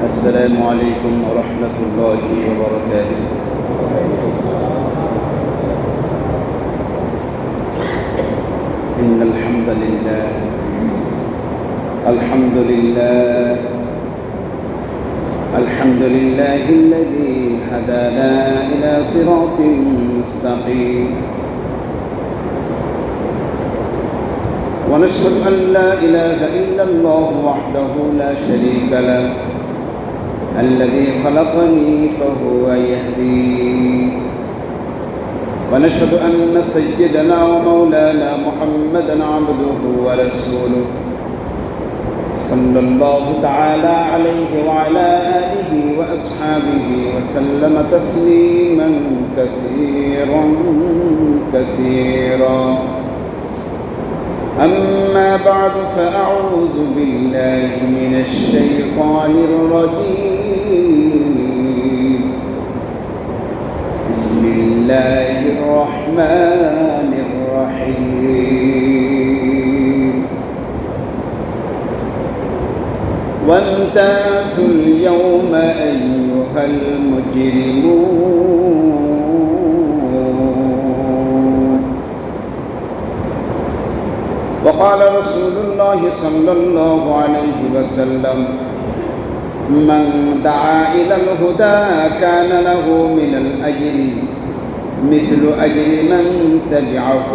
السلام عليكم ورحمة الله وبركاته. إن الحمد لله الحمد لله الذي هدانا إلى صراط مستقيم، ونشهد أن لا إله إلا الله وحده لا شريك له الذي خلقني فهو يهدين، ونشهد أن سيدنا ومولانا محمدا عبده ورسوله صلى الله تعالى عليه وعلى آله وأصحابه وسلم تسليما كثيرا كثيرا. أما بعد، فأعوذ بالله من الشيطان الرجيم. بسم الله الرحمن الرحيم. وامتازوا اليوم أيها المجرمون. وقال رسول الله صلى الله عليه وسلم: من دعا إلى الهدى كان له من الأجر مثل أجر من تبعه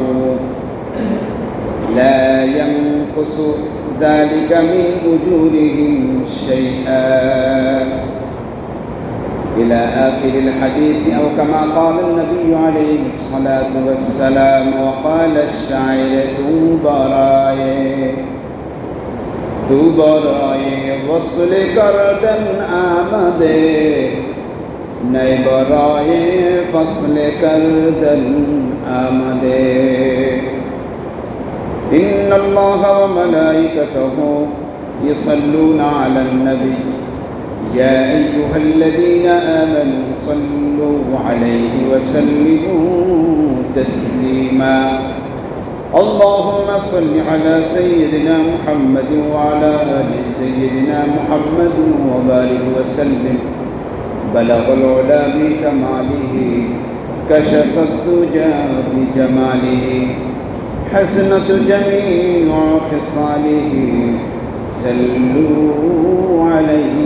لا ينقص ذلك من أجورهم شيئا، إلى آخر الحديث، أو كما قال النبي عليه الصلاة والسلام. وقال الشاعر: تو برائے وصل گردن آمدے، نئے برائے فصل گردن آمدے. إن الله وملائكته يصلون على النبي يا أيها الذين آمنوا صلوا عليه وسلموا تسليما. اللهم صل على سيدنا محمد وعلى آل سيدنا محمد وبارك وسلم. بلغ العلا بكماله، كشف الدجى بجماله، حسنة جميع خصاله، صلوا عليه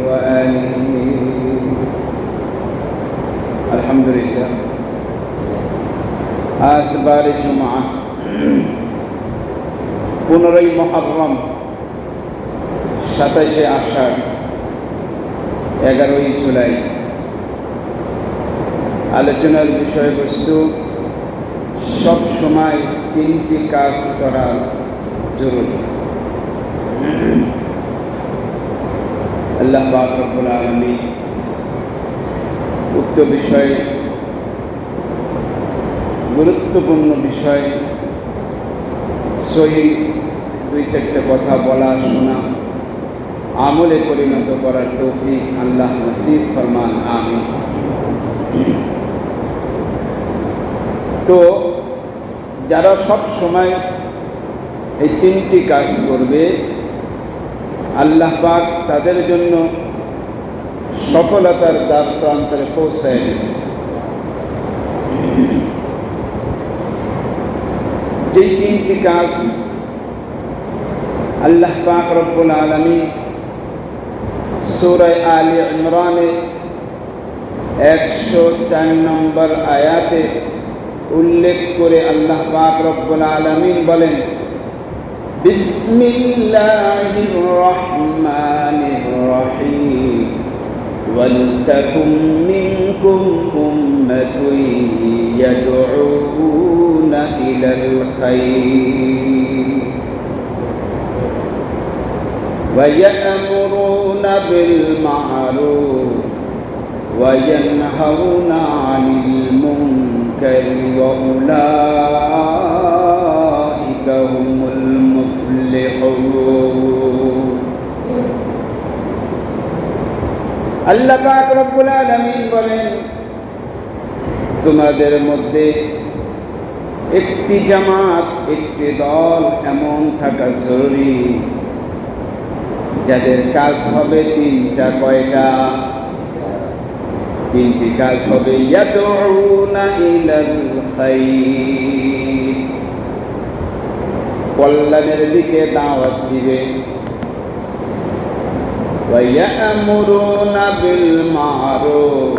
وآله. الحمد لله. আজ বারে জুমআ, 15ই মুহররম, 27শে আষাঢ়, 11ই জুলাই। আলোচনার বিষয়বস্তু: সব সময় 3টি কাজ করা জরুরি। আল্লাহ পাক রব্বুল আলামিন উক্ত বিষয়ে, গুরুত্বপূর্ণ বিষয়, সহি 2-4টে কথা বলা, শোনা, আমলে পরিণত করার তৌফিক আল্লাহ নসিব ফরমান, আমিন। তো যারা সব সময় এই 3টি কাজ করবে, আল্লাহ পাক তাদের জন্য সফলতার দ্বার প্রান্তরে পৌঁছায় দেবে। যেই 3টি কাজ আল্লাহ পাক রব্বুল আলামিন সূরা আলে ইমরানে 104 নম্বর আয়াতে উল্লেখ করে আল্লাহ পাক রব্বুল আলামিন বলেন: বিসমিল্লাহির রহমানির রহিম। ওয়ালতাকুম মিনকুম উম্মাতুন ইয়াদউনা ইলাল খায়র ওয়া ইয়া'মুরুনা বিল মা'রুফ ওয়া ইয়ানহাউনা আনিল মুনকার ওয়া উলাইকা হুমুল মুফলিহুন। আল্লাহ পাক রব্বুল আলামিন বলেন, তোমাদের মধ্যে একটি জামাত, একটি দল এমন থাকা জরুরি যাদের কাজ হবে তিনটা। কয়টা? তিনটি কাজ হবে। ইয়াদউনা ইলাল খাইর, কল্যাণের দিকে দাওয়াত দিবে। ওয়া ইয়া'মুরুনা বিল মা'রুফ,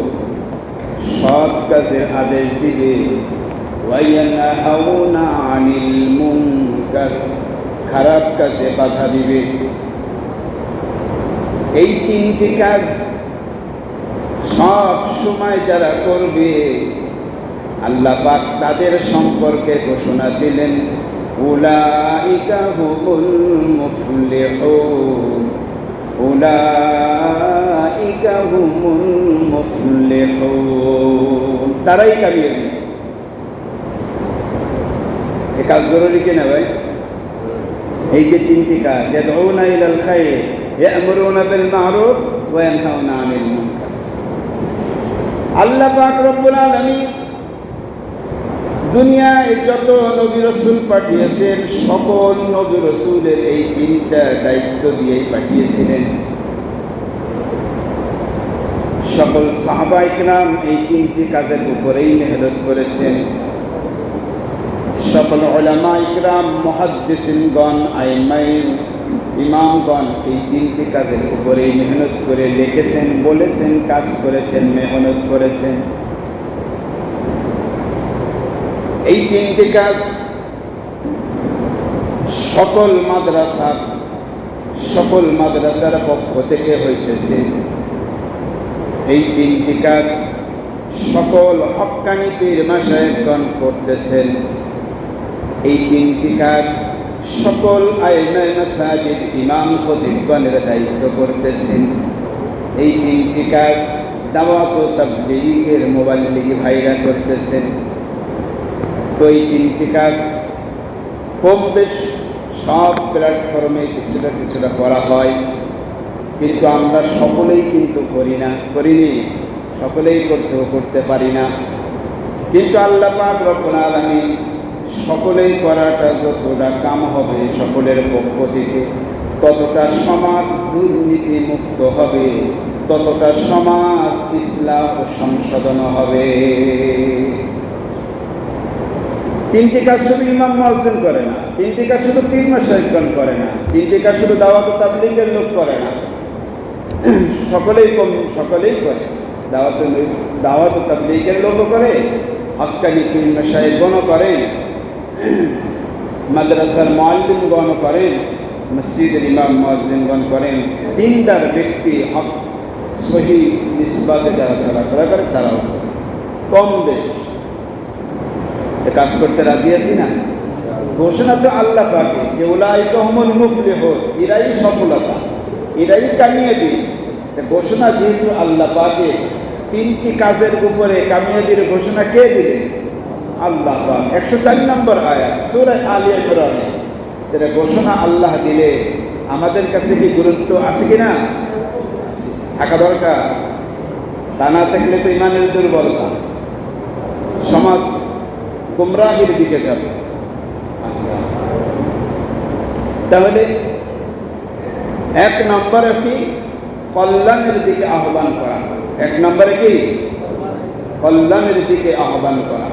সৎ কাজের আদেশ দিবে। ওয়া ইয়ানহাউনা আনিল মুনকার, খারাপ কাজে বাধা দিবে। এই তিনটি কাজ সব সময় যারা করবে, আল্লাহ পাক তাদের সম্পর্কে ঘোষণা দিলেন, উলাইকা হুমুল মুফলিহুন, উলাইকা হুমুল মুফলিহুন, তারাই কামিয়াব। এই কাজ জরুরি কিনা ভাই? এই যে তিনটি কাজ, ইয়াদউনা ইলাল খায়র, ইয়া'মুরুনা বিল মা'রুফ ওয়া ইয়ানহাউনা আনিল মুনকার। আল্লাহ পাক রব্বুল আলামিন দুনিয়ায় যত নবী রাসূল পাঠিয়েছেন, সকল নবী রাসূলের এই তিনটা দায়িত্ব দিয়েই পাঠিয়েছিলেন। সকল সাহাবায়ে কেরাম এই তিনটি কাজের উপরেই মেহনত করেছেন। সকল উলামায়ে কেরাম, মুহাদ্দিসিনগণ, আইম্মায়ে ইমামগণ এই তিনটি কাজের উপরেই মেহনত করে লিখেছেন, বলেছেন, কাজ করেছেন, মেহনত করেছেন। এই তিনটি কাজ সকল মাদ্রাসার পক্ষ থেকে হইতেছে। এই তিনটি কাজ সকল হক্কানি পীর মাশায়েখগণ করতেছেন। এই তিনটি কাজ সকল আইমায়ে মাসাজিদ, ইমাম খতিবগণের দায়িত্ব করতেছেন। এই তিনটি কাজ দাওয়াত ও তাবলীগের মুবাল্লিগ ভাইরা করতেছেন। তো এই তিনটি কাজ কম বেশ সব প্ল্যাটফর্মে কিছুটা কিছুটা করা হয়, কিন্তু আমরা সকলেই কিন্তু করিনি, সকলেই করতে পারি না। কিন্তু আল্লাহ পাক রব্বুল আলামিন সকলেই করাটা যতটা কাম হবে সকলের পক্ষ থেকে, ততটা সমাজ দুর্নীতি মুক্ত হবে, ততটা সমাজ ইসলাম ও সংশোধন হবে। তিনটি কাজ শুধু ইমাম মুয়াজ্জিন করে না, তিনটি কাজ শুধু পীর মাশায়েখগণ করে না, তিনটি কাজ শুধু দাওয়াত ও তাবলীগের লোক করে না, সকলেই করে। দাওয়াত ও তাবলীগের লোকও করে, হক্কানি পীর মাশায়েখগণও করেন, মাদ্রাসার মুআল্লিমগণও করেন, মসজিদের ইমাম মুয়াজ্জিনগণ করেন। দিনদার ব্যক্তি হক সহি নিসবাতে যারা চলাফেরা করে তারাও করে, কম বেশ। কাজ করতে রাজি আছি না? ঘোষণা তো আল্লাহ পাকে যে উলাইকা হুমুল মুফলিহুন, এরাই সফলতা, এরাই কামিয়াবি। ঘোষণা যেহেতু আল্লাহ পাকে, তিনটি কাজের উপরে কামিয়াবির ঘোষণা কে দিলেন? আল্লাহ পাক। 104 নম্বর আয়াত সূরা আলে ইমরান। এটা ঘোষণা আল্লাহ দিলে আমাদের কাছে কি গুরুত্ব আছে কিনা? থাকা দরকার। তা না থাকলে তো ইমানের দুর্বলতা, সমাজ গুমরাহির দিকে যাবে। তাহলে 1 নম্বরে কি? কল্যাণের দিকে আহ্বান করা। 1 নম্বরে কি? কল্যাণের দিকে আহ্বান করা।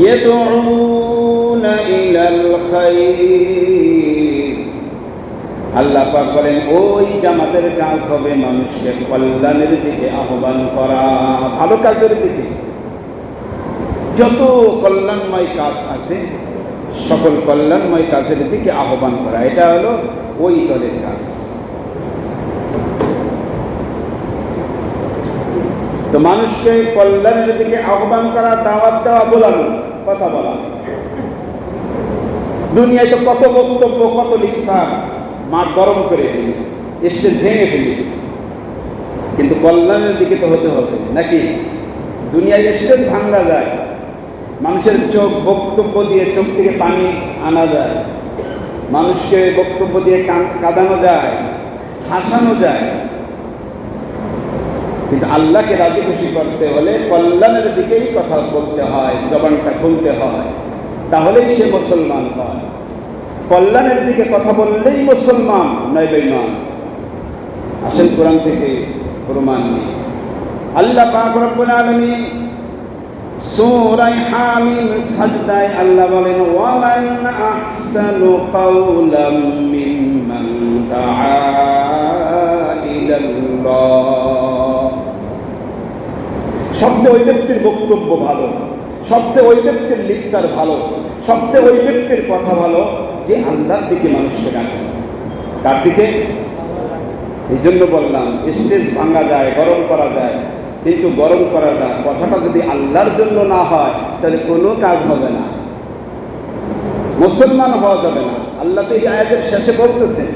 ইয়াদউনা ইলাল খায়র, আল্লাহ পাক বলেন ওই জামাতের কাজ হবে মানুষকে কল্যাণের দিকে আহ্বান করা, ভালো কাজের দিকে। যত কল্যাণময় কাজ আছে সকল কল্যাণময় কাজের দিকে আহ্বান করা, এটা হলো ওই দলের কাজ। তো মানুষকে কল্যাণের দিকে আহ্বান করা, দাওয়াত দেওয়া, বলানো, কথা বলা। দুনিয়ায় তো কত বক্তব্য, কত লিকচার, মাঠ গরম করে ফেলি, স্টেজ ভেঙে ফেলি, কিন্তু কল্যাণের দিকে তো হতে হবে নাকি? দুনিয়ায় স্টেজ ভাঙা যায়, মানুষের চোখ বক্তব্য দিয়ে চোখ থেকে পানি আনা যায়, মানুষকে বক্তব্য দিয়ে কাঁদানো যায়, হাসানো যায়, কিন্তু আল্লাহকে রাজি খুশি করতে হলে কল্যাণের দিকেই কথা বলতে হয়, জবানটা খুলতে হয়, তাহলেই সে মুসলমান হয়। কল্যাণের দিকে কথা বললেই মুসলমান, নয় বেঈমান। আসেন কোরআন থেকে প্রমাণ নেই। আল্লাহ পাক রব্বুল আলামিন সূরা হামিম সাজদায় আল্লাহ বলেন, ওয়ামান আহসানু কাওলাম মিম্মান দাআ ইলাল্লাহ। সবচেয়ে ওই ব্যক্তির বক্তব্য ভালো, সবচেয়ে ওই ব্যক্তির লেকচার ভালো, সবচেয়ে ওই ব্যক্তির কথা ভালো যে আল্লাহর দিকে মানুষকে ডাকে। কার দিকে? এই জন্য বললাম স্টেজ ভাঙা যায়, গরম করা যায়, কিন্তু গরম করাটা কথাটা যদি আল্লাহর জন্য না হয় তাহলে কোনো কাজ হবে না, মুসলমান হওয়া যাবে না। আল্লাহ তো এই আয়াতের শেষে বলতেছেন,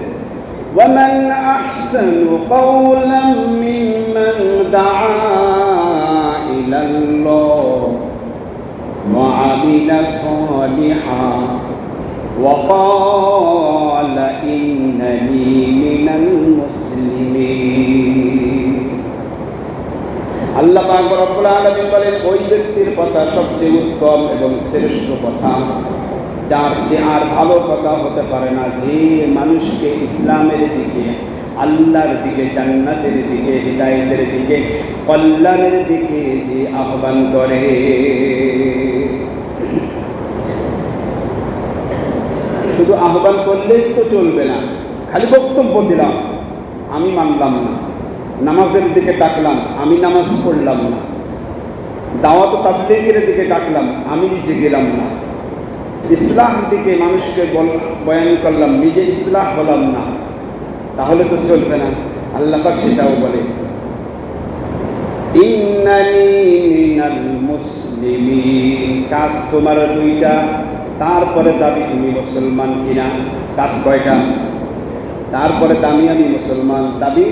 ওয়ামান আহসানু কাওলাম মিম্মান দাআ ইলাল্লাহ ওয়া আমিলা সালিহান ওয়া ক্বালা ইন্নানি মিনাল মুসলিমিন। আল্লাহ পাক রব্বুল আলামিন বলেন, ওই ব্যক্তির কথা সবচেয়ে উত্তম এবং শ্রেষ্ঠ কথা, যার চেয়ে আর ভালো কথা হতে পারে না, যে মানুষকে ইসলামের দিকে, আল্লাহর দিকে, জান্নাতের দিকে, হিদায়াতের দিকে, কল্যাণের দিকে যে আহ্বান করে। শুধু আহ্বান করলেই তো চলবে না, খালি বক্তব্য দিলাম, আমি মানলাম না, নামাজের দিকে ডাকলাম, আমি নামাজ পড়লাম না, দাওয়াত তাবলীগের দিকে ডাকলাম, আমি নিজে গেলাম না, ইসলাম দিকে মানুষকে বয়ান করলাম, নিজে ইসলাহ হলাম না, তাহলে তো চলবে না। আল্লাহ পাক সেটাও বলে, ইন্নানি মিনাল মুসলিমিন। কাজ তোমার দুইটা, তারপরে দাবি তুমি মুসলমান কিনা। কাজ কয়টা? তারপরে দামি আমি মুসলমান, দাবি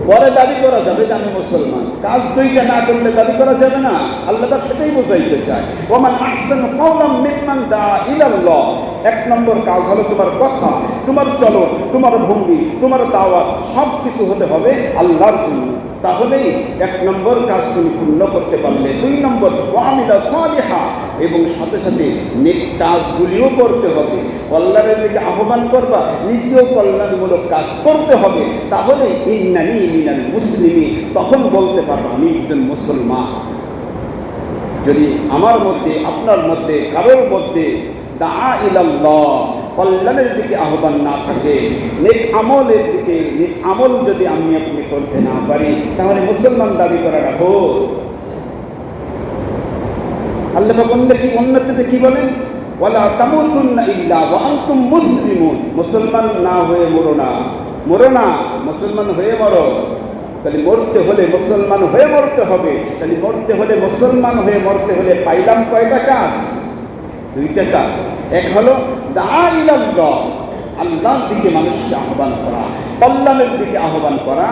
পরে দাবি করা যাবে যে আমি মুসলমান। কাজ দুইটা না করলে দাবি করা যাবে না। আল্লাহ পাক সেটাই বোঝাইতে চায়, ওয়ামান আহসানু কাওলাম মিম্মান দাআ ইলাল্লাহ। এক নম্বর কাজ হলো তোমার কথা, তোমার চলন, তোমার ভঙ্গি, তোমার দাওয়াত সব কিছু হতে হবে আল্লাহর জন্য। তাহলেই এক নম্বর কাজ তুমি পূর্ণ করতে পারলে। দুই নম্বর ওয়া আমিলা সালিহা, এবং সাথে সাথে নেক কাজগুলিও করতে হবে। কল্যাণের দিকে আহ্বান করবা, নিজেও কল্যাণমূলক কাজ করতে হবে। তাহলে ইন্নানি মিনাল মুসলিমিন, তখন বলতে পারবো আমি একজন মুসলমান। যদি আমার মধ্যে, আপনার মধ্যে, কারোর মধ্যে দাআ ইলাল্লাহ, কল্যাণের দিকে আহ্বান না থাকে, নেক আমলের দিকে, নেক আমল যদি আমি আপনি করতে না পারি, তাহলে মুসলমান দাবি করাটা ভুল। আল্লাহ অন্যতে কি বলেন, ওয়ালা তামুতুন্না ইল্লা ওয়া আনতুম মুসলিমুন। মুসলমান না হয়ে মরো না, মরো না, মুসলমান হয়ে মরো। তাহলে মরতে হলে মুসলমান হয়ে মরতে হবে। তাহলে মরতে হলে মুসলমান হয়ে মরতে হলে পাইলাম কয়টা কাজ? দুইটা কাজ। এক হলো দাআ ইলাল্লাহ, আল্লাহর দিকে মানুষকে আহ্বান করা, কল্যাণের দিকে আহ্বান করা,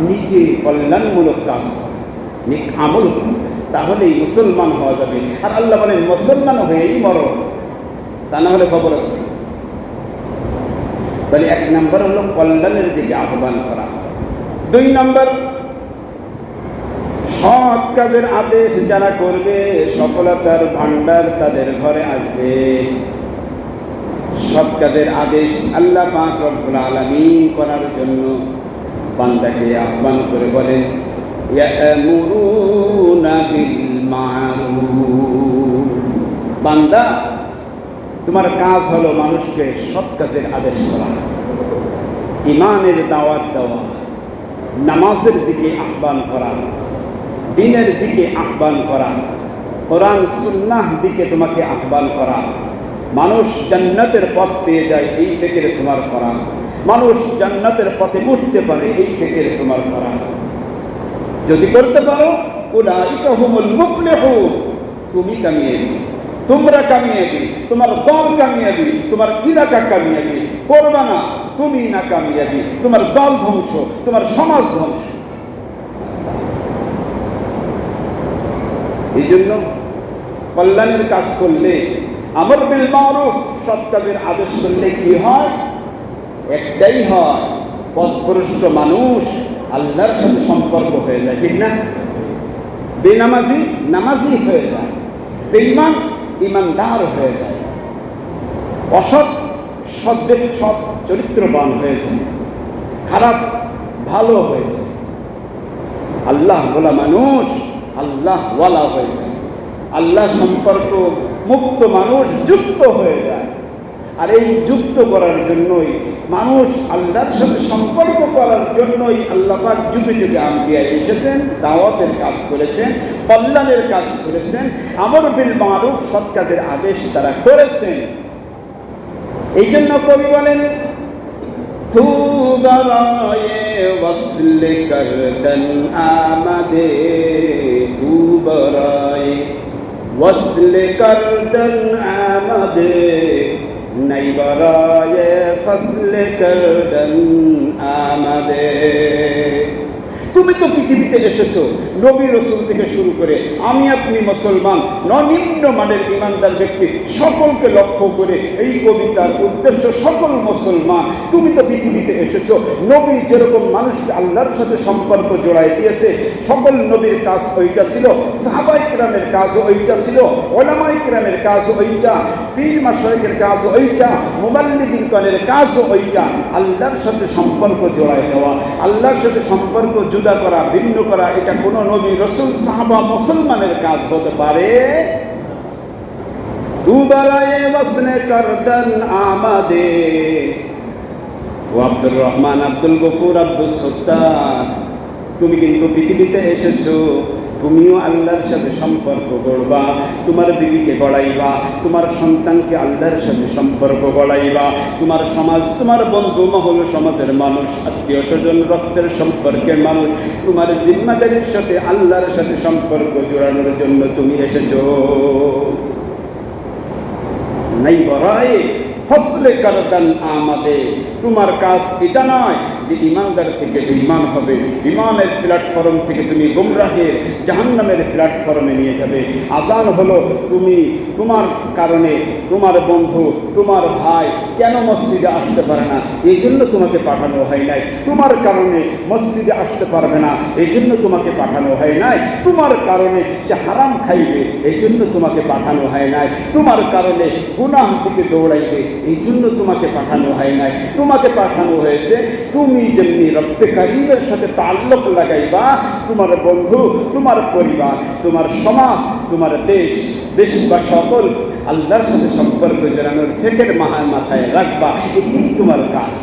নিজে কল্যাণমূলক কাজ করা, নেক আমল করা, তাহলেই মুসলমান হওয়া যাবে। আর আল্লাহ বলেন মুসলমান হয়েই মরো, তা না হলে খবর আছে। তাহলে এক নম্বর হলো কল্যাণের দিকে আহ্বান করা। দুই নম্বর, সৎ কাজের আদেশ যারা করবে সফলতার ভান্ডার তাদের ঘরে আসবে। সৎ কাজের আদেশ আল্লাহ পাক রব্বুল আলামিন করার জন্য বান্দাকে আহ্বান করে বলেন, ইয়া'মুরুনা বিল মা'রুফ। বান্দা, তোমার কাজ হলো মানুষকে সৎ কাজের আদেশ করা, ঈমানের দাওয়াত দেওয়া, নামাজের দিকে আহ্বান করা, দ্বীনের দিকে আহ্বান করা, কোরআন সুন্নাহ দিকে তোমাকে আহ্বান করা। মানুষ জান্নাতের পথ পেয়ে যায় এই ফিকির তোমার করা, মানুষ জান্নাতের পথে উঠতে পারে এই ফিকির তোমার করা। যদি করতে পারো, উলাইকা হুমুল মুফলিহুন, তুমি কামিয়াবি, তোমরা কামিয়াবি, তোমার দল কামিয়াবি, তোমার এলাকা কামিয়াবি। করবা না, তুমি না কামিয়াবি, তোমার দল ধ্বংস, তোমার সমাজ ধ্বংস। এই জন্য কল্যাণের কাজ করলে, আমর বিল মারুফ, সৎ কাজের আদেশ করলে কি হয়? একটাই হয়, পথভ্রষ্ট মানুষ আল্লাহর সাথে সম্পর্ক হয়ে যায়, ঠিক না? বেনামাজি নামাজি হয়ে যায়, বেঈমান ইমানদার হয়ে যায়, অসৎ সৎ চরিত্রবান হয়ে যায়, খারাপ ভালো হয়ে যায়। আল্লাহ বলা মানুষ আল্লাহ ওয়ালা হয়ে যায়, আল্লাহ সম্পর্ক মুক্ত মানুষ যুক্ত হয়ে যায়। আর এই যুক্ত করার জন্যই মানুষ আল্লাহর সাথে সম্পর্ক করার জন্যই আল্লাহ পাক যুগে যুগে আম্বিয়া এসেছেন, দাওয়াতের কাজ করেছেন, কল্যাণের কাজ করেছেন, আমর বিল মারুফ সৎ কাজের আদেশ তারা করেছেন। এই জন্য কবি বলেন, তু বরায়ে ওয়াসল করদন আমাদে, তু বরায়ে ওয়াসল করদন আমাদে, নাই বরায়ে ফসল করদন আমাদে। তুমি তো পৃথিবীতে এসেছো নবী রসুল থেকে শুরু করে আমি আপনি মুসলমান নিম্ন মানের ইমানদার ব্যক্তি সকলকে লক্ষ্য করে এই কবিতার উদ্দেশ্য সকল মুসলমান। তুমি তো পৃথিবীতে এসেছো, নবী যেরকম মানুষকে আল্লাহর সাথে সম্পর্ক জোড়াই দিয়েছে, সকল নবীর কাজ ওইটা ছিল, সাহাবায়ে কেরামের কাজও ওইটা ছিল, উলামায়ে কেরামের কাজও ওইটা, পীর মাশায়েখের কাজও ওইটা, মুবাল্লিগিনগণের কাজও ওইটা, আল্লাহর সাথে সম্পর্ক জোড়াই দেওয়া, আল্লাহর সাথে সম্পর্ক জুদা করা, ভিন্ন করা, এটা কোন নবী রসুল সাহাবা মুসলমানের কাজ হতে পারে? তু বরায়ে ওয়াসল করদন আমাদে। ও আব্দুর রহমান, আব্দুল গফুর, আব্দুল সত্তার, তুমি কিন্তু পৃথিবীতে এসেছো, তুমিও আল্লাহর সাথে সম্পর্ক গড়বা, তোমার বিবিকে গড়াইবা, তোমার সন্তানকে আল্লাহর সাথে সম্পর্ক গড়াইবা, তোমার সমাজ, তোমার বন্ধু মহল সমাজের মানুষ, আত্মীয় স্বজন, রক্তের সম্পর্কের মানুষ, তোমার জিম্মাদারির সাথে আল্লাহর সাথে সম্পর্ক জোড়ানোর জন্য তুমি এসেছো। নাই বরায়ে ফসলে করদন আমাদে, তোমার কাজ এটা নয় যে ইমানদার থেকে বেঈমান হবে, ইমানের প্ল্যাটফর্ম থেকে তুমি গুমরাহের জাহান্নামের প্ল্যাটফর্মে নিয়ে যাবে। আজান হলো, তুমি তোমার কারণে তোমার বন্ধু, তোমার ভাই কেন মসজিদে আসতে পারে না, এই জন্য তোমাকে পাঠানো হয় নাই। তোমার কারণে মসজিদে আসতে পারবে না, এই জন্য তোমাকে পাঠানো হয় নাই। তোমার কারণে সে হারাম খাইবে, এই জন্য তোমাকে পাঠানো হয় নাই। তোমার কারণে গুনাহ দিকে দৌড়াইবে, এই জন্য তোমাকে পাঠানো হয় নাই। তোমাকে পাঠানো হয়েছে তুমি যেমনি রব্বে কারীমের সাথে তাল্লুক লাগাইবা, তোমার বন্ধু, তোমার পরিবার, তোমার সমাজ, তোমার দেশ বা সকল আল্লাহর সাথে সম্পর্ক জড়ানোর ফেকের মাথায় রাখবা, এটি তোমার কাজ।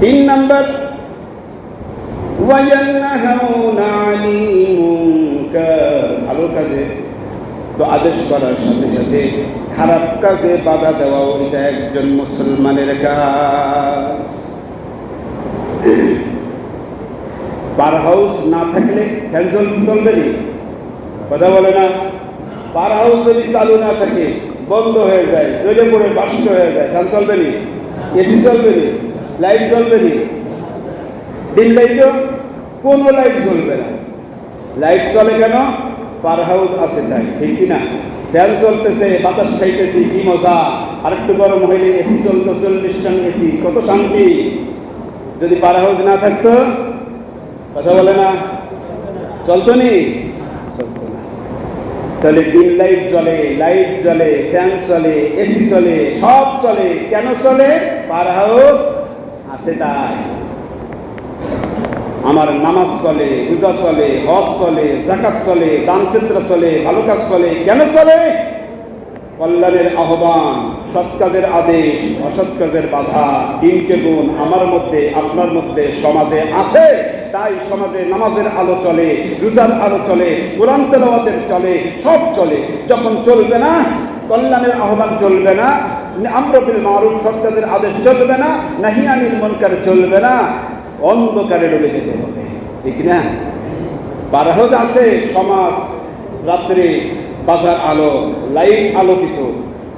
3 নম্বর, ওয়ায়ানহাউনা আনিল মুনকার, ভালো কাজে তো আদেশ করার সাথে সাথে খারাপ কাজে বাধা দেওয়াও এটা একজন মুসলমানের কাজ। পার হাউস না থাকলে ফ্যান চলবে নি, কথা বলে না? পার হাউস যদি চালু না থাকে, বন্ধ হয়ে যায়, জ্বলে পড়ে বাষ্প হয়ে যায়, ফ্যান চলবে নি, এসি চলবে নি, লাইট জ্বলবে নি? দিন লাইটও কোনো লাইট জ্বলবে না। লাইট চলে কেন? পার হাউস আছে তাই, ঠিক কিনা? ফ্যান চলতেছে, বাতাস খাইতেছি, কি মজা। আর একটু গরম হইলে এসি চলতো, 40 টন এসি, কত শান্তি। যদি পার হাউস না থাকতো, কথা বলে না, চলতো নি? চলতো না। তাহলে ডিম লাইট জ্বলে, লাইট জ্বলে, ফ্যান চলে, এসি চলে, সব চলে, কেন চলে? পার হাউস আছে তাই। আমার নামাজ চলে, রোজা চলে, হজ চলে, যাকাত চলে, দান ফিতরা চলে, ভালো কাজ চলে, কেন চলে? কল্যাণের আহ্বান, সৎ কাজের আদেশ, অসৎ কাজের বাধা, 3টে গুণ আমার মধ্যে, আপনার মধ্যে, সমাজে আছে। তাই সমাজে নামাজের আলো চলে, রোজার আলো চলে, কোরআন তেলাওয়াতের চলে, সব চলে। যখন চলবে না, কল্যাণের আহ্বান চলবে না, আমর বিল মারুফ সৎ কাজের আদেশ চলবে না, নাহি আনিল মুনকার চলবে না, অন্ধকারে ডুবে যেতে হবে, ঠিক না? পার হাউস আছে, সমাজ, রাত্রে বাজার আলো, লাইট আলোকিত,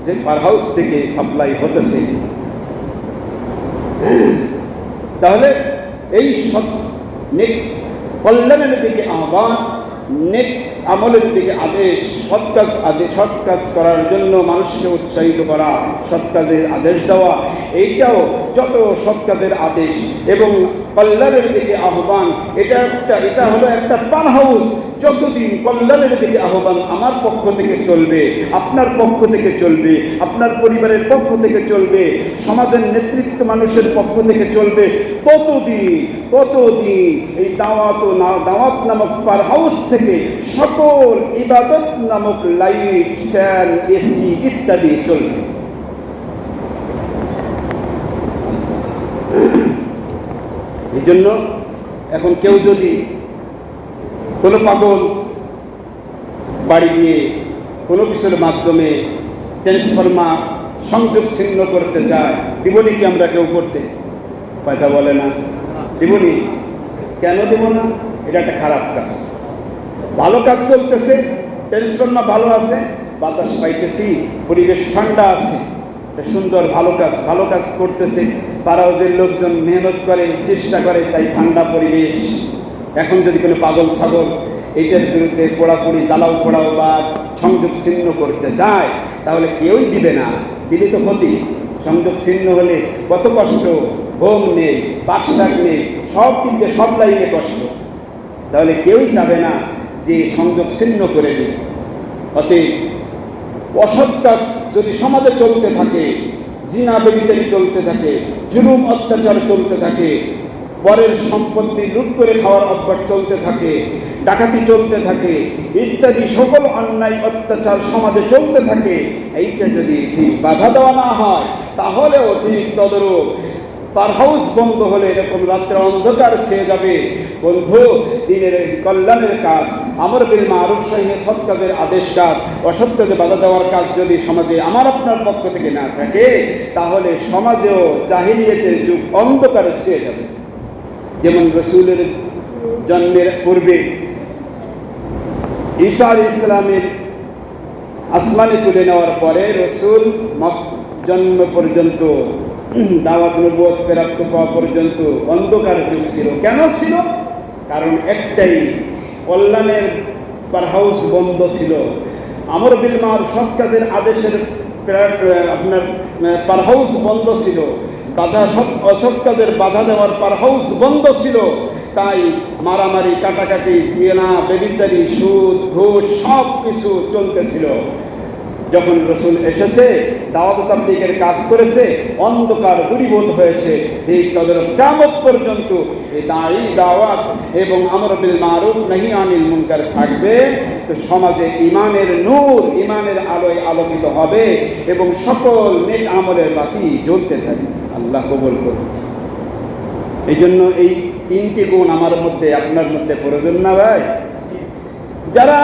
যে পার হাউস থেকে সাপ্লাই হতেছে। তাহলে এই নেক কল্যাণের দিকে আহ্বান, নেক আমলের দিকে আদেশ, সৎ কাজ করার জন্য মানুষকে উৎসাহিত করা, সৎ কাজের আদেশ দেওয়া, এইটাও যত সৎ কাজের আদেশ এবং কল্যাণের দিকে আহ্বান, এটা হলো একটা পার হাউস। যতদিন কল্যাণের দিকে আহ্বান আমার পক্ষ থেকে চলবে, আপনার পক্ষ থেকে চলবে, আপনার পরিবারের পক্ষ থেকে চলবে, সমাজের নেতৃত্ব মানুষের পক্ষ থেকে চলবে, ততদিন এই দাওয়াত নামক পার হাউস থেকে সকল ইবাদত নামক লাইট, ফ্যান, এসি ইত্যাদি চলবে। এই জন্য এখন কেউ যদি কোনো পাগল বাড়ি গিয়ে কোনো কিছুর মাধ্যমে ট্রান্সফরমার সংযোগ ছিন্ন করতে চায়, দিবনি কি আমরা কেউ করতে? কথা বলে না, দিবনি? কেন দেব না? এটা একটা খারাপ কাজ। ভালো কাজ চলতেছে, ট্রান্সফরমার ভালো আছে, বাতাস পাইতেছি, পরিবেশ ঠান্ডা আছে, সুন্দর ভালো কাজ করতেছে, পাড়াওয়াজের লোকজন মেহনত করে, চেষ্টা করে, তাই ঠান্ডা পরিবেশ। এখন যদি কোনো পাগল ছাগল এইটার বিরুদ্ধে পোড়াপুড়ি, জ্বালাও পোড়াও বা সংযোগ ছিন্ন করতে চায়, তাহলে কেউই দিবে না, দিলে তো ক্ষতি। সংযোগ ছিন্ন হলে কত কষ্ট, ঘুম নেই, পাকশাক নেই, সব দিকে সব লাইনে কষ্ট, তাহলে কেউই চাবে না যে সংযোগ ছিন্ন করে দিন। অতএব অসৎ কাজ যদি সমাজে চলতে থাকে, জিনা ব্যভিচারী চলতে থাকে, জুলুম অত্যাচার চলতে থাকে, পরের সম্পত্তি লুট করে খাওয়ার অভ্যাস চলতে থাকে, ডাকাতি চলতে থাকে, ইত্যাদি সকল অন্যায় অত্যাচার সমাজে চলতে থাকে, এইটা যদি ঠিক বাধা দেওয়া না হয়, তাহলেও ঠিক তদরূপ পার হাউস বন্ধ হলে এরকম রাত্রে অন্ধকার ছেয়ে যাবে। বন্ধু, দিনের কল্যাণের কাজ, আমর বিল মারুফ সহিহ সৎ কাজের আদেশ কাজ, অসৎ কাজে বাধা দেওয়ার কাজ যদি সমাজে আমার আপনার পক্ষ থেকে না থাকে, তাহলে সমাজেও জাহিলিয়াতের যুগ অন্ধকারে ছেয়ে যাবে। যেমন রসুলের জন্মের পূর্বে ঈসা আলাইহিস সালামের আসমানে তুলে নেওয়ার পরে রসুল জন্ম পর্যন্ত, দাওয়াত নবুয়ত প্রাপ্ত পাওয়া পর্যন্ত অন্ধকার যুগ ছিল। কেন ছিল? কারণ একটাই, কল্যাণের পার হাউস বন্ধ ছিল, আমর বিল মারুফ সৎ কাজের আদেশের আপনার পার হাউস বন্ধ ছিল, অসৎ কাজের বাধা দেওয়ার পার হাউস বন্ধ ছিল। তাই মারামারি, কাটাকাটি, জিনা, বেবিচারি, সুদ, ঘুষ সব কিছু চলতেছিল। যখন রসুল এসেছে, দাওয়াত তাবলীগের কাজ করেছে, অন্ধকার দূরীভূত হয়েছে। এই তাদের কিয়ামত পর্যন্ত এই দাওয়াত এবং আমর বিল মারুফ নাহি আনিল মুনকার থাকবে। তো সমাজে ইমানের নূর, ইমানের আলোয় আলোকিত হবে এবং সকল নেক আমলের বাতি জ্বলতে থাকবে। আল্লাহ কবুল করুন। এই জন্য এই তিনটি গুণ আমার মধ্যে, আপনার মধ্যে প্রয়োজন না ভাই? যারা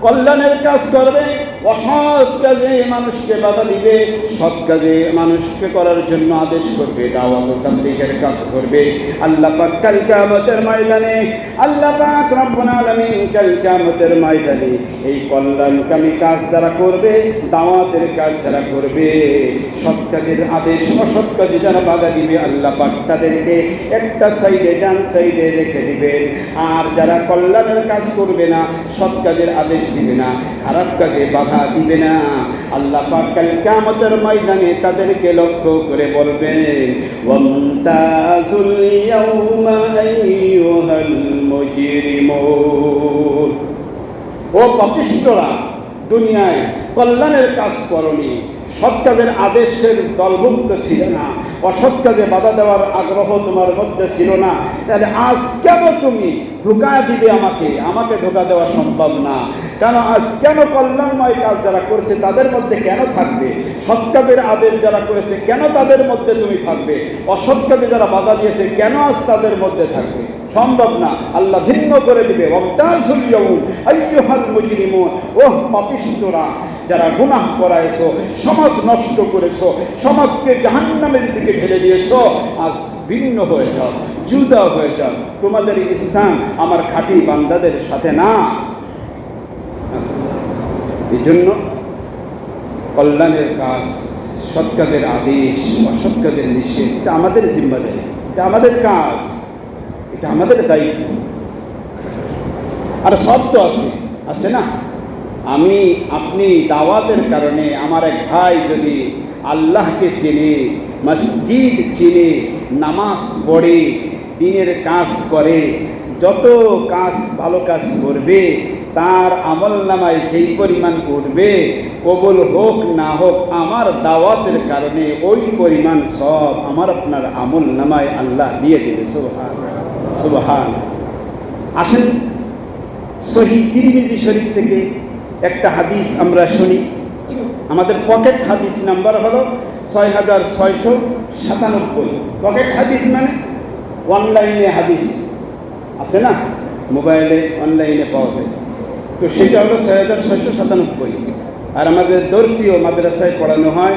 কল্যাণের কাজ করবে, অসৎ কাজে মানুষকে বাধা দিবে, সৎ কাজে মানুষকে করার জন্য আদেশ করবে, দাওয়াত ও তাবলীগের কাজ করবে, আল্লাহ পাক কাল কিয়ামতের ময়দানে, আল্লাহ পাক রব্বুল আলামিন কাল কিয়ামতের ময়দানে এই কল্যাণকামী কাজ যারা করবে, দাওয়াতের কাজ যারা করবে, সৎ কাজের আদেশ, অসৎ কাজে যারা বাধা দিবে, আল্লাহ পাক তাদেরকে একটা সাইডে, ডান সাইডে রেখে দিবেন। আর যারা কল্যাণের কাজ করবে না, সৎ কাজের আদেশ দিবে না, খারাপ কাজে বাধা দিবে না, আল্লাহ পাক কাল কিয়ামতের ময়দানে তাদেরকে লক্ষ্য করে বলবেন, ওয়ামতাজুল ইয়াউমা আইয়ুহাল মুজরিমুন। ও পাপিষ্ঠরা, দুনিয়ায় কল্যাণের কাজ করনি, সৎ কাজের আদেশের দলভুক্ত ছিল না, অসৎ কাজে বাধা দেওয়ার আগ্রহ তোমার মধ্যে ছিল না, তাহলে আজ কেন তুমি ধোঁকা দিবে? আমাকে ধোঁকা দেওয়া সম্ভব না। কেন আজ, কেন কল্যাণময় কাজ যারা করেছে তাদের মধ্যে কেন থাকবে? সৎ কাজের আদেশ যারা করেছে কেন তাদের মধ্যে তুমি থাকবে? অসৎ কাজে যারা বাধা দিয়েছে কেন আজ তাদের মধ্যে থাকবে? সম্ভব না। আল্লাহ ভিন্ন করে দিবে। ওয়ামতাজুল ইয়াউম আইয়ুহাল মুজরিমুন। ওহ পাপিষ্ঠরা, যারা গুনাহ করাইছো, সমাজ নষ্ট করেছো, সমাজকে জাহান্নামের দিকে ঠেলে দিয়েছো, আজ ভিন্ন হয়ে যাও, জুদা হয়ে যাও। তোমাদের স্থান আমার খাঁটি বান্দাদের সাথে না। এই জন্য কল্যাণের কাজ, সৎ কাজের আদেশ, অসৎ কাজের নিষেধ, এটা আমাদের জিম্মাদারি, এটা আমাদের কাজ, এটা আমাদের দায়িত্ব। আর শর্ত আছে না? আপনি দাওয়াতের কারণে, আমার এক ভাই যদি আল্লাহকে চেনে, মসজিদ চেনে, নামাজ পড়ে, দিনের কাজ করে, যত কাজ ভালো কাজ করবে তার আমলনামায় যেই পরিমাণ উঠবে, কবুল হোক না হোক আমার দাওয়াতের কারণে ওই পরিমাণ সব আমার আপনার আমলনামায় আল্লাহ দিয়ে দেবে। সুবহান সুবহান। আসেন সহিহ তিরমিজি শরীফ থেকে একটা হাদিস আমরা শুনি। আমাদের পকেট হাদিস নাম্বার হলো 6697। পকেট হাদিস মানে অনলাইনে হাদিস আছে না, মোবাইলে অনলাইনে পাওয়া যায়, তো সেটা হলো 6697। আর আমাদের দর্শীয় মাদ্রাসায় পড়ানো হয়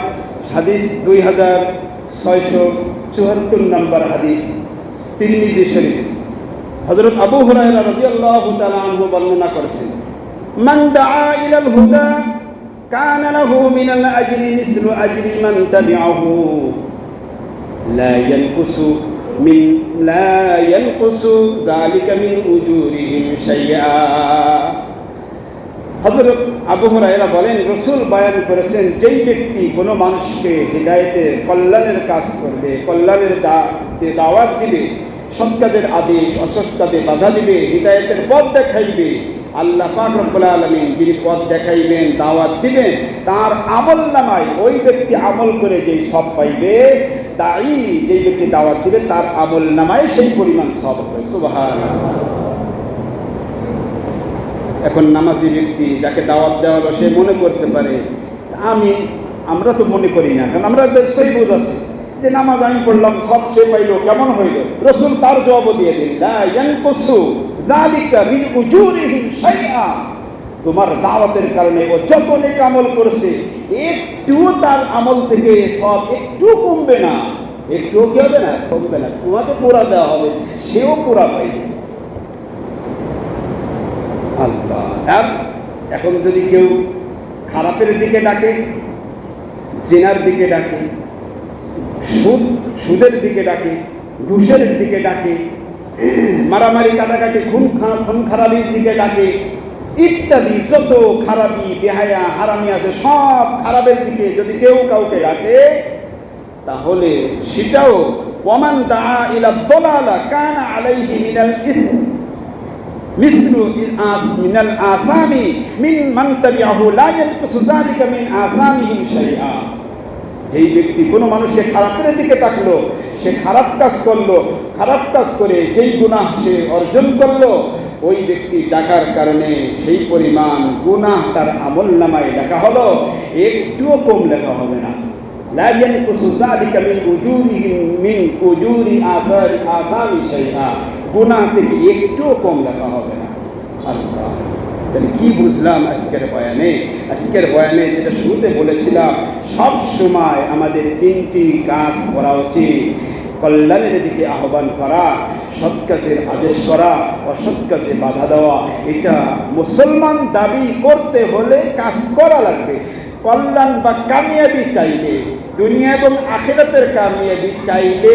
হাদিস 2674 নম্বর হাদিস তিরমিজি শরীফ। হযরত আবু হুরায়রা রাদিয়াল্লাহু তাআলা আনহু বর্ণনা করেছেন, মান দাআ ইলাল হুদা কানা লাহু মিনাল আজরি মিসলু আজরি মান তাবিআহু লা ইয়ানকুসু যালিকা মিন উজুরিহিম শাইআ। হযরত আবু হুরায়রা বলেন, রাসূল বয়ান করেছেন, যেই ব্যক্তি কোনো মানুষকে হিদায়াতের কল্যাণের কাজ করবে, কল্যাণের দাওয়াত দিবে, সৎ কাজের আদেশ অসৎ কাজে বাধা দিবে, হিদায়াতের পথ দেখাইবে, আল্লাহ পাক রব্বুল আলামিন যিনি পথ দেখাইবেন, দাওয়াত দিবেন, তার আমলনামায় ওই ব্যক্তি আমল করে যেই সব পাইবে, দায়ী যেই ব্যক্তি দাওয়াত দিবে তার আমলনামায় সেই পরিমাণ সব হবে। সুবহানাল্লাহ। এখন নামাজি ব্যক্তি যাকে দাওয়াত দেওয়া হলো সে মনে করতে পারে, আমরা তো মনে করি না, কারণ আমরা সেই বোঝ আছে যে নামাজ আমি পড়লাম সব সে পাইলো, কেমন হইল? রাসূল তার জবাব দিয়ে দিন, লা ইয়ানকুসু যালিকা মিন উজুরিহিম শাইআ। তোমার দাওয়াতের কারণে ও যত নেক আমল করছে একটু তার আমল থেকে সব একটু কমবে না, একটু কি হবে না, কমবে না, তোমাকে পুরা দেওয়া হবে, সেও পুরা পাইবে। আল্লাহ। আর এখন যদি কেউ খারাপের দিকে ডাকে, জিনার দিকে ডাকে, সুদের দিকে ডাকে, ঘুষের দিকে ডাকে, মারামারি কাটাকাটি খুন খারাপির দিকে ডাকে, ইত্যাদি যত খারাপি বেহায়া হারামি আছে সব খারাপের দিকে যদি কেউ কাউকে ডাকে, তাহলে সেটাও ওয়ামান দাআ ইলা দালালা কানা আলাইহি মিনাল ইসম মিসলু মিনাল আসামি মিন মান তাবিআহু লা ইয়ানকুসু যালিকা মিন আসামিহিম শাইআ। যেই ব্যক্তি কোনো মানুষকে খারাপের দিকে ডাকলো, সে খারাপ কাজ করলো, খারাপ কাজ করে যেই গুনাহ সে অর্জন করলো, ওই ব্যক্তি ডাকার কারণে সেই পরিমাণ গুনাহ তার আমলনামায় লেখা হলো, একটুও কম লেখা হবে না। লা ইয়ানকুসু যালিকা মিন উজুরিহিম মিন উজুরি আযামি শাইআ। গুনাহ থেকে একটুও কম লেখা হবে না। আল্লাহ। তাহলে কি বুঝলাম আজকের বয়ানে? আজকের বয়ানে যেটা শুরুতে বলেছিলাম, সব সময় আমাদের তিনটি কাজ করা উচিত: কল্যাণের দিকে আহ্বান করা, সৎ কাজের আদেশ করা, অসৎ কাজে বাধা দেওয়া। এটা মুসলমান দাবি করতে হলে কাজ করা লাগবে। কল্যাণ বা কামিয়াবি চাইলে, দুনিয়া এবং আখিরাতের কামিয়াবি চাইলে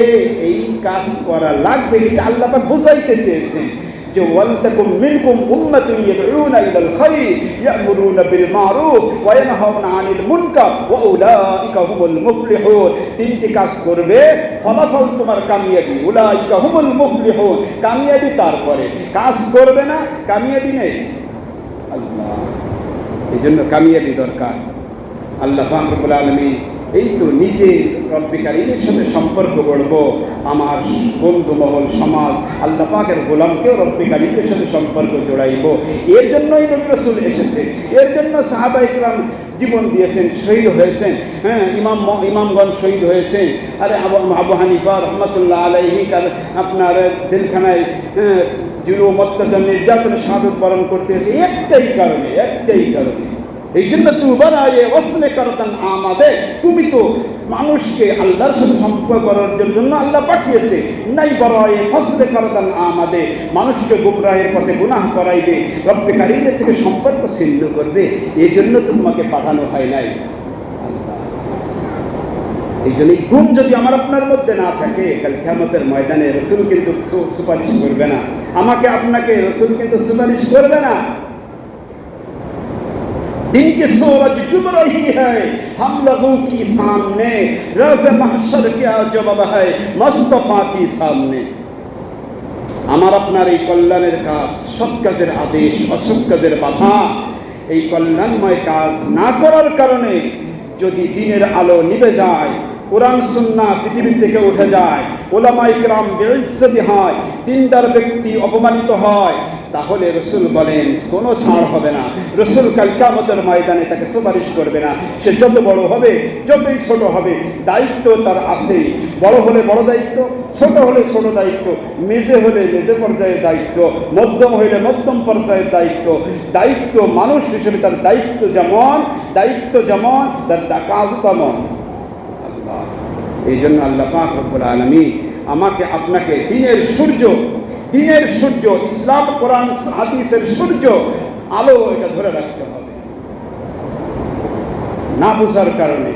এই কাজ করা লাগবে। এটা আল্লাহ পাক বুঝাইতে চেয়েছেন যে ওয়ালতাকুম মিনকুম উম্মাতুন ইয়াদউনা ইলাল খায়র ইয়ামুরুনা বিল মারুফ ওয়া ইয়ানহাউনা আনিল মুনকার ওয়া উলাইকা হুমুল মুফলিহুন। তিনটি কাজ করবে, ফলাফল তোমার কামিয়াবি। উলাইকা হুমুল মুফলিহুন, কামিয়াবি। তারপরে কাজ করবে না, কামিয়াবি নেই। আল্লাহ। এই জন্য কামিয়াবি দরকার। আল্লাহ পাক রব্বুল আলামিন এই তো নিজে রব্বে কারীমের সাথে সম্পর্ক গড়ব, আমার বন্ধু মহল সমাজ আল্লাহ পাকের গোলামকেও রব্বে কারীমের সাথে সম্পর্ক জোড়াইব। এর জন্যই নবী রাসূল এসেছে, এর জন্য সাহাবায়ে কেরাম জীবন দিয়েছেন, শহীদ হয়েছেন। ইমামগণ শহীদ হয়েছেন। আরে আবু হানিফা রহমাতুল্লাহ আলাইহি আপনার জেলখানায় জুলুম অত্যাচার নির্যাতন শাহাদত বরণ করতে এসে একটাই কারণে। এই জন্য তুমি তো মানুষকে আল্লাহর সাথে সম্পর্ক করার জন্য আল্লাহ পাঠিয়েছে। নাই বরায়ে ফসলে করতান আমাদের, মানুষকে গুমরাহের পথে গুনাহ করাইবে, রব্বে কারীমের থেকে সম্পর্ক ছিন্ন করবে। এই জন্য তো তোমাকে পাঠানো হয় নাই। এই জন্য এই গুণ যদি আমার আপনার মধ্যে না থাকে, কাল কিয়ামতের ময়দানে রাসূল কিন্তু সুপারিশ করবে না, আমাকে আপনাকে রাসূল কিন্তু সুপারিশ করবে না। दिन की सूरज डूब रही है, हम लोगों की सामने रोज़ महशर क्या जवाब है मुस्तफा की सामने। আমার আপনার এই কল্যাণের কাজ, সৎ কাজের আদেশ, অসৎ কাজের বাধা, এই কল্যাণময় কাজ না করার কারণে যদি দিনের আলো নিভে যায়, কোরআন সুন্নাহ পৃথিবী থেকে উঠে যায়, ওলামা ইকরাম বেইজ্জতি হয়, দিনদার ব্যক্তি অপমানিত হয়, তাহলে রসুল বলেন কোনো ছাড় হবে না। রসুল কাল কিয়ামতের ময়দানে তাকে সুপারিশ করবে না। সে যত বড় হবে, যতই ছোট হবে, দায়িত্ব তার আছেই। বড় হলে বড় দায়িত্ব, ছোট হলে ছোট দায়িত্ব, মেজে হলে মেজে পর্যায়ের দায়িত্ব, মধ্যম হইলে মধ্যম পর্যায়ের দায়িত্ব। দায়িত্ব মানুষ হিসেবে তার দায়িত্ব যেমন তার কাজ তেমন। আল্লাহ, এই জন্য আল্লাহ পাক রব্বুল আলামিন আমাকে আপনাকে দিনের সূর্য, ইসলাম কোরআন হাদিসের সূর্য আলো, এটা ধরে রাখতে হবে। না বুঝার কারণে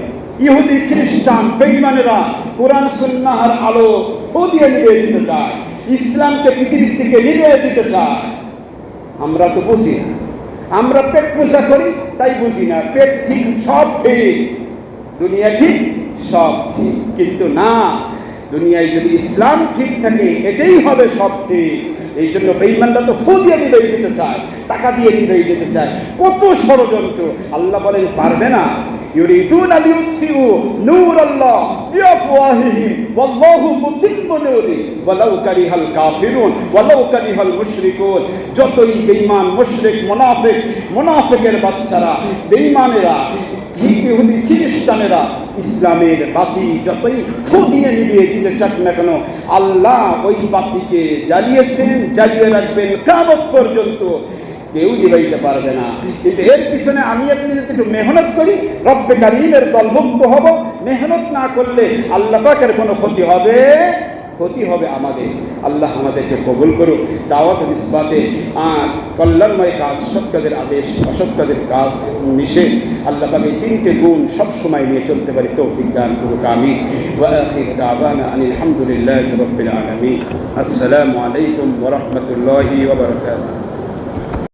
ইহুদি খ্রিস্টান বেঈমানেরা কোরআন সুন্নাহর আলো ফু দিয়ে নিভিয়ে দিতে চায়, ইসলামকে পৃথিবীর থেকে নিভিয়ে দিতে চায়। আমরা তো বুঝি না, আমরা পেট পূজা করি তাই বুঝি না। পেট ঠিক, সব ঠিক, দুনিয়া ঠিক, সব ঠিক, কিন্তু না, দুনিয়ায় যদি ইসলাম ঠিক থাকে এটাই হবে সব ঠিক। এই জন্য বেঈমানরা তো ফু দিয়ে নিভিয়ে দিতে চায়, টাকা দিয়ে নিভিয়ে দিতে চায়, কত ষড়যন্ত্র। আল্লাহ বলেন পারবে না। ইউরিদুনা লিইউতফিউ নূরাল্লাহ বিআফওয়াহিহিম ওয়াল্লাহু মুতিম্মু নূরিহি ওয়ালাউ কারিহাল কাফিরুন ওয়ালাউ কারিহাল মুশরিকুন। যতই বেঈমান, মুশরিক, মুনাফিকের বাচ্চারা, বেঈমানেরা, ইহুদি খ্রিস্টানেরা ইসলামের বাতি যতই ফু দিয়ে নিভিয়ে দিতে চাক না কেন, আল্লাহ ওই বাতিকে জ্বালিয়ে রাখবেন কিয়ামত পর্যন্ত, কেউ নিভাইতে পারবে না। কিন্তু এর পিছনে আমি আপনি যদি একটু মেহনত করি, রব্বে কারীমের দলভুক্ত হব। মেহনত না করলে আল্লাহ পাকের কোনো ক্ষতি হবে আমাদের। আল্লাহ আমাদেরকে কবুল করুক। দাওয়াত নিসবাতে কল্যাণময় কাজ, সৎ কাজের আদেশ, অসৎ কাজের কাজ নিষেধ, আল্লাহ পাক এই তিনটে গুণ সবসময় নিয়ে চলতে পারি তৌফিক দান করুক। আমিন। ওয়া আখির দাওয়ানা আলহামদুলিল্লাহি রাব্বিল আলামিন। আসসালামু আলাইকুম ওয়া রাহমাতুল্লাহি ওয়া বারাকাতুহু।